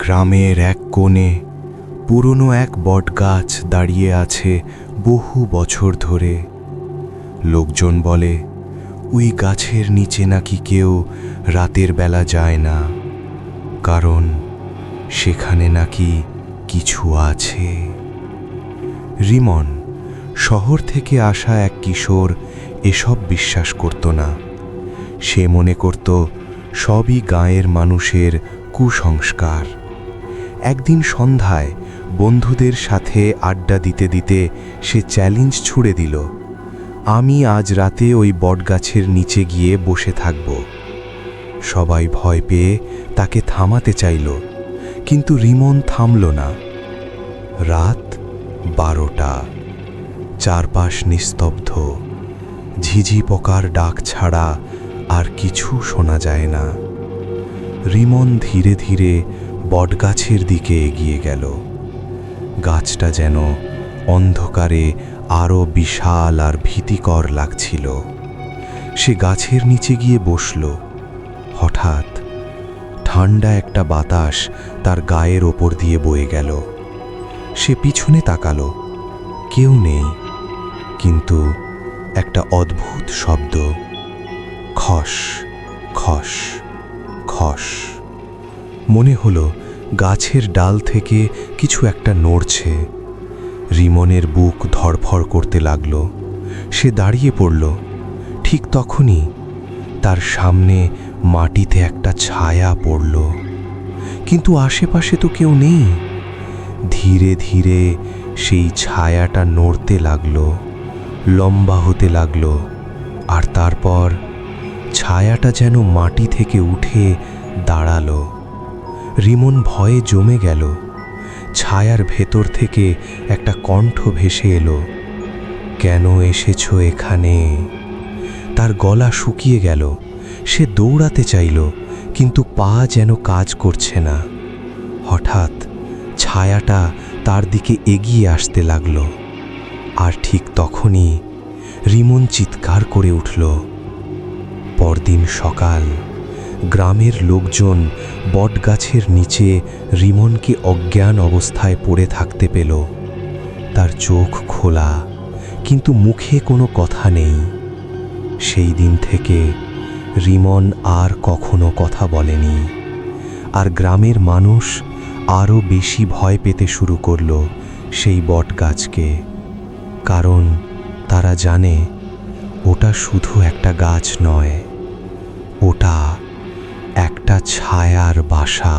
গ্রামের এক কোণে পুরনো এক বটগাছ দাঁড়িয়ে আছে বহু বছর ধরে। লোকজন বলে ওই গাছের নিচে নাকি কেউ রাতের বেলা যায় না, কারণ সেখানে নাকি কিছু আছে। রিমন, শহর থেকে আসা এক কিশোর, এসব বিশ্বাস করত না। সে মনে করত সবই গাঁয়ের মানুষের কুসংস্কার। একদিন সন্ধ্যায় বন্ধুদের সাথে আড্ডা দিতে দিতে সে চ্যালেঞ্জ ছুড়ে দিল, আমি আজ রাতে ওই বটগাছের নিচে গিয়ে বসে থাকব। সবাই ভয় পেয়ে তাকে থামাতে চাইল, কিন্তু রিমন থামল না। রাত 12টা, চারপাশ নিস্তব্ধ, ঝিঝি পোকার ডাক ছাড়া আর কিছু শোনা যায় না। রিমন ধীরে ধীরে বটগাছের দিকে এগিয়ে গেল। গাছটা যেন অন্ধকারে আরও বিশাল আর ভীতিকর লাগছিল। সে গাছের নিচে গিয়ে বসল। হঠাৎ ঠান্ডা একটা বাতাস তার গায়ের ওপর দিয়ে বয়ে গেল। সে পিছনে তাকালো, কেউ নেই, কিন্তু একটা অদ্ভুত শব্দ, খস খস খস। মনে হলো গাছের ডাল থেকে কিছু একটা নড়ছে। রিমনের বুক ধড়ফড় করতে লাগলো। সে দাঁড়িয়ে পড়ল। ঠিক তখনই তার সামনে মাটিতে একটা ছায়া পড়ল, কিন্তু আশেপাশে তো কেউ নেই। ধীরে ধীরে সেই ছায়াটা নড়তে লাগলো, লম্বা হতে লাগলো, আর তারপর ছায়াটা যেন মাটি থেকে উঠে দাঁড়ালো। রিমন ভয়ে জমে গেল। ছায়ার ভেতর থেকে একটা কণ্ঠ ভেসে এলো, কেন এসেছো এখানে? তার গলা শুকিয়ে গেল। সে দৌড়াতে চাইল, কিন্তু পা যেন কাজ করছে না। হঠাৎ ছায়াটা তার দিকে এগিয়ে আসতে লাগল, আর ঠিক তখনই রিমন চিৎকার করে উঠল। পরদিন সকাল, গ্রামের লোকজন বটগাছের নিচে রিমনকে অজ্ঞান অবস্থায় পড়ে থাকতে পেল। তার চোখ খোলা, কিন্তু মুখে কোনো কথা নেই। সেই দিন থেকে রিমন আর কখনো কথা বলেনি, আর গ্রামের মানুষ আরও বেশি ভয় পেতে শুরু করল সেই বটগাছকে, কারণ তারা জানে ওটা শুধু একটা গাছ নয়, ওটা একটা ছায়ার বাসা।